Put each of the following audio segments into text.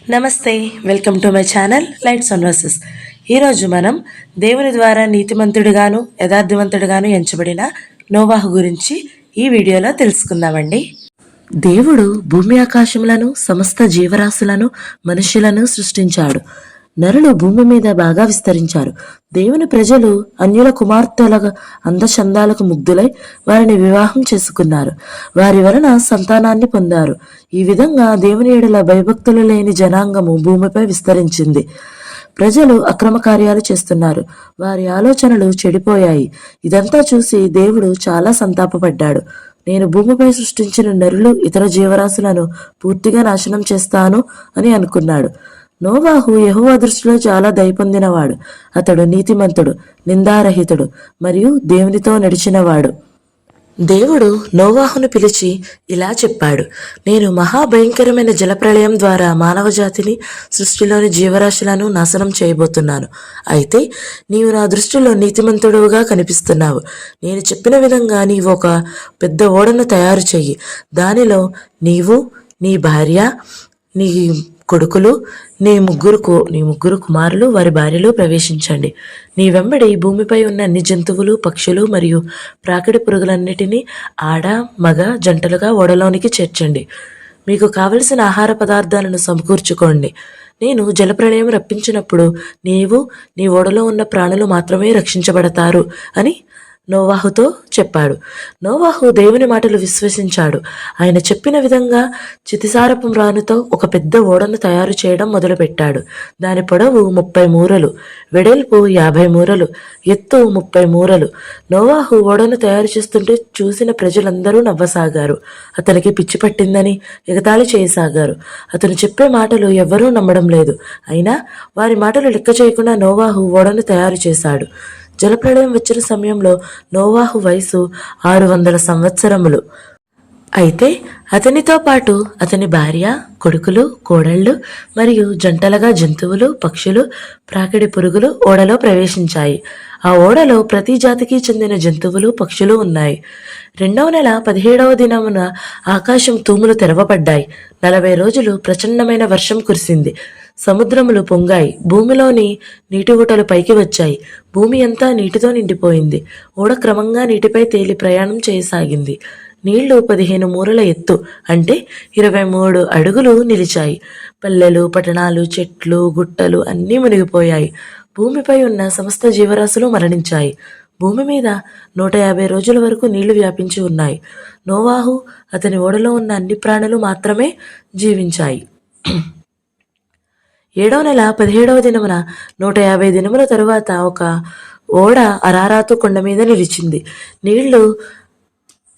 నమస్తే, welcome to my channel lights on versus. ఈరోజు మనం దేవుని ద్వారా నీతిమంతుడిగాను యథార్థవంతుడిగాను ఎంచబడిన నోవాహు గురించి ఈ వీడియోలో తెలుసుకుందామండి. దేవుడు భూమి ఆకాశములను సమస్త జీవరాశులను మనుష్యులను సృష్టించాడు. నరులు భూమి మీద బాగా విస్తరించారు. దేవుని ప్రజలు అన్యుల కుమార్తెల అందచందాలకు ముగ్ధులై వారిని వివాహం చేసుకున్నారు. వారి వలన సంతానాన్ని పొందారు. ఈ విధంగా దేవుని ఎడల భయభక్తులు లేని జనాంగము భూమిపై విస్తరించింది. ప్రజలు అక్రమ కార్యాలు చేస్తున్నారు. వారి ఆలోచనలు చెడిపోయాయి. ఇదంతా చూసి దేవుడు చాలా సంతాపపడ్డాడు. నేను భూమిపై సృష్టించిన నరులు ఇతర జీవరాశులను పూర్తిగా నాశనం చేస్తాను అని అనుకున్నాడు. నోవాహు యెహోవా దృష్టిలో చాలా దయ పొందినవాడు. అతడు నీతిమంతుడు, నిందారహితుడు మరియు దేవునితో నడిచినవాడు. దేవుడు నోవాహును పిలిచి ఇలా చెప్పాడు, నేను మహాభయంకరమైన జలప్రళయం ద్వారా మానవజాతిని సృష్టిలోని జీవరాశులను నాశనం చేయబోతున్నాను. అయితే నీవు నా దృష్టిలో నీతిమంతుడుగా కనిపిస్తున్నావు. నేను చెప్పిన విధంగా నీవు ఒక పెద్ద ఓడను తయారు చెయ్యి. దానిలో నీవు, నీ భార్య, నీ కొడుకులు, నీ ముగ్గురు కుమారులు వారి భార్యలు ప్రవేశించండి. నీ వెంబడి భూమిపై ఉన్న అన్ని జంతువులు, పక్షులు మరియు ప్రాకిడి పురుగులన్నిటినీ ఆడ మగ జంటలుగా ఓడలోనికి చేర్చండి. మీకు కావలసిన ఆహార పదార్థాలను సమకూర్చుకోండి. నేను జలప్రళయం రప్పించినప్పుడు నీవు, నీ ఓడలో ఉన్న ప్రాణులు మాత్రమే రక్షించబడతారు అని నోవాహుతో చెప్పాడు. నోవాహు దేవుని మాటలు విశ్వసించాడు. ఆయన చెప్పిన విధంగా చితిసారపు రానుతో ఒక పెద్ద ఓడను తయారు చేయడం మొదలుపెట్టాడు. దాని పొడవు 30 మూరలు, వెడల్పు 50 మూరలు, ఎత్తు 30 మూరలు. నోవాహు ఓడను తయారు చేస్తుంటే చూసిన ప్రజలందరూ నవ్వసాగారు. అతనికి పిచ్చి పట్టిందని ఎగతాళి చేయసాగారు. అతను చెప్పే మాటలు ఎవ్వరూ నమ్మడం లేదు. అయినా వారి మాటలు లెక్క చేయకుండా నోవాహు ఓడను తయారు చేశాడు. జలప్రళయం వచ్చిన సమయంలో నోవాహు వయసు 600 సంవత్సరములు. అయితే అతనితో పాటు అతని భార్య, కొడుకులు, కోడళ్ళు మరియు జంటలుగా జంతువులు, పక్షులు, ప్రాకిడి పురుగులు ఓడలో ప్రవేశించాయి. ఆ ఓడలో ప్రతి జాతికి చెందిన జంతువులు, పక్షులు ఉన్నాయి. 2వ నెల 17వ దినమున ఆకాశం తూములు తెరవబడ్డాయి. 40 రోజులు ప్రచండమైన వర్షం కురిసింది. సముద్రములు పొంగాయి. భూమిలోని నీటి ఊటలు పైకి వచ్చాయి. భూమి అంతా నీటితో నిండిపోయింది. ఓడ క్రమంగా నీటిపై తేలి ప్రయాణం చేయసాగింది. నీళ్లు 15 మూరల ఎత్తు అంటే 23 అడుగులు నిలిచాయి. పల్లెలు, పట్టణాలు, చెట్లు, గుట్టలు అన్నీ మునిగిపోయాయి. భూమిపై ఉన్న సమస్త జీవరాశులు మరణించాయి. భూమి మీద 150 రోజుల వరకు నీళ్లు వ్యాపించి ఉన్నాయి. నోవాహు, అతని ఓడలో ఉన్న అన్ని ప్రాణులు మాత్రమే జీవించాయి. 7వ నెల 17వ దినమున 150 దినముల తరువాత ఒక ఓడ అరారాతు కొండ మీద నిలిచింది. నీళ్లు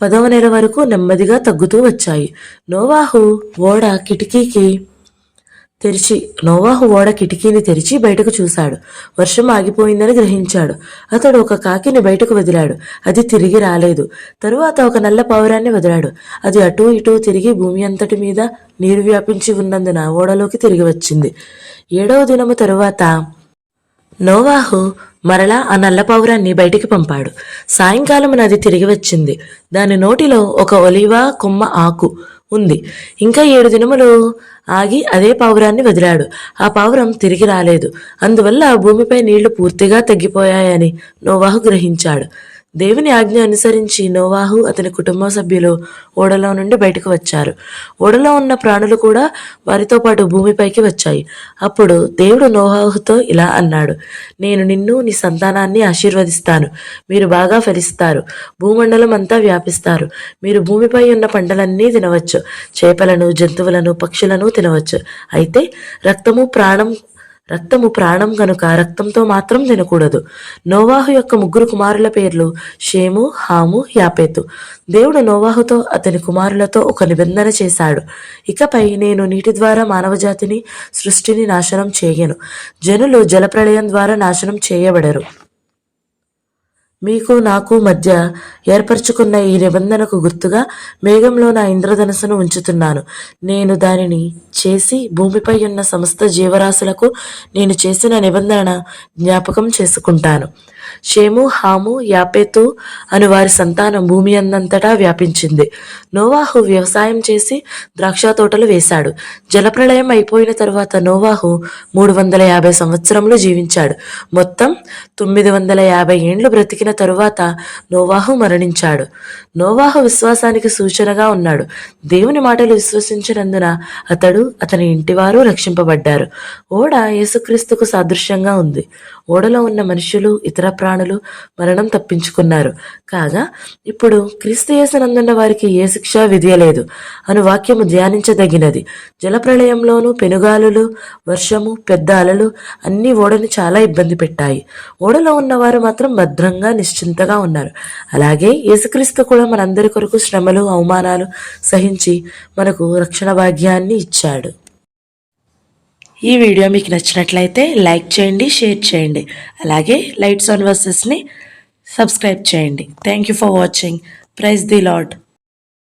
10వ నెల వరకు నెమ్మదిగా తగ్గుతూ వచ్చాయి. నోవాహు ఓడ కిటికీని తెరిచి బయటకు చూశాడు. వర్షం ఆగిపోయిందని గ్రహించాడు. అతడు ఒక కాకిని బయటకు వదిలాడు. అది తిరిగి రాలేదు. తరువాత ఒక నల్ల పావురాన్ని వదిలాడు. అది అటూ ఇటూ తిరిగి భూమి అంతటి మీద నీరు వ్యాపించి ఉన్నందున ఓడలోకి తిరిగి వచ్చింది. 7వ దినము తరువాత నోవాహు మరలా ఆ నల్ల పావురాన్ని బయటికి పంపాడు. సాయంకాలమున అది తిరిగి వచ్చింది. దాని నోటిలో ఒక ఒలీవా కొమ్మ ఆకు ఉంది. ఇంకా 7 దినములు ఆగి అదే పావురాన్ని వదిలాడు. ఆ పావురం తిరిగి రాలేదు. అందువల్ల భూమిపై నీళ్లు పూర్తిగా తగ్గిపోయాయని నోవాహు గ్రహించాడు. దేవుని ఆజ్ఞ అనుసరించి నోవాహు, అతని కుటుంబ సభ్యులు ఓడలో నుండి బయటకు వచ్చారు. ఓడలో ఉన్న ప్రాణులు కూడా వారితో పాటు భూమిపైకి వచ్చాయి. అప్పుడు దేవుడు నోవాహుతో ఇలా అన్నాడు, నేను నిన్ను, నీ సంతానాన్ని ఆశీర్వదిస్తాను. మీరు బాగా ఫలిస్తారు. భూమండలం అంతా వ్యాపిస్తారు. మీరు భూమిపై ఉన్న పంటలన్నీ తినవచ్చు. చేపలను, జంతువులను, పక్షులను తినవచ్చు. అయితే రక్తము ప్రాణం కనుక రక్తంతో మాత్రం తినకూడదు. నోవాహు యొక్క 3 కుమారుల పేర్లు షేము, హాము, యాపేతు. దేవుడు నోవాహుతో, అతని కుమారులతో ఒక నిబంధన చేశాడు. ఇకపై నేను నీటి ద్వారా మానవజాతిని, సృష్టిని నాశనం చేయను. జనులు జలప్రళయం ద్వారా నాశనం చేయబడరు. మీకు నాకు మధ్య ఏర్పరచుకున్న ఈ నిబంధనకు గుర్తుగా మేఘంలో నా ఇంద్రధనుస్సును ఉంచుతున్నాను. నేను దానిని చేసి భూమిపై ఉన్న సమస్త జీవరాశులకు నేను చేసిన నిబంధన జ్ఞాపకం చేసుకుంటాను. షేము, హాము, యాపేతు అను వారి సంతానం భూమి అందంతటా వ్యాపించింది. నోవాహు వ్యవసాయం చేసి ద్రాక్ష తోటలు వేశాడు. జలప్రళయం అయిపోయిన తరువాత నోవాహు 350 సంవత్సరములు జీవించాడు. మొత్తం 950 ఏండ్లు బ్రతికిన తరువాత నోవాహు మరణించాడు. నోవాహు విశ్వాసానికి సూచనగా ఉన్నాడు. దేవుని మాటలు విశ్వసించినందున అతడు, అతని ఇంటివారు రక్షింపబడ్డారు. ఓడ యేసుక్రీస్తుకు సాదృశ్యంగా ఉంది. ఓడలో ఉన్న మనుషులు, ఇతర ప్రాణులు మరణం తప్పించుకున్నారు. కాగా ఇప్పుడు క్రీస్తు యేసునందున్న వారికి ఏ శిక్ష విధియలేదు అను వాక్యము ధ్యానించదగినది. జలప్రళయంలోనూ పెనుగాలులు, వర్షము, పెద్ద అలలు అన్నీ ఓడని చాలా ఇబ్బంది పెట్టాయి. ఓడలో ఉన్నవారు మాత్రం భద్రంగా నిశ్చింతగా ఉన్నారు. అలాగే యేసుక్రీస్తు కూడా మనందరి కొరకు శ్రమలు, అవమానాలు సహించి మనకు రక్షణ భాగ్యాన్ని ఇచ్చాడు. ఈ వీడియో మీకు నచ్చినట్లయితే లైక్ చేయండి, షేర్ చేయండి. అలాగే లైట్స్ ఆన్ వర్సెస్ని సబ్స్క్రైబ్ చేయండి. Thank you for watching. Praise the lord.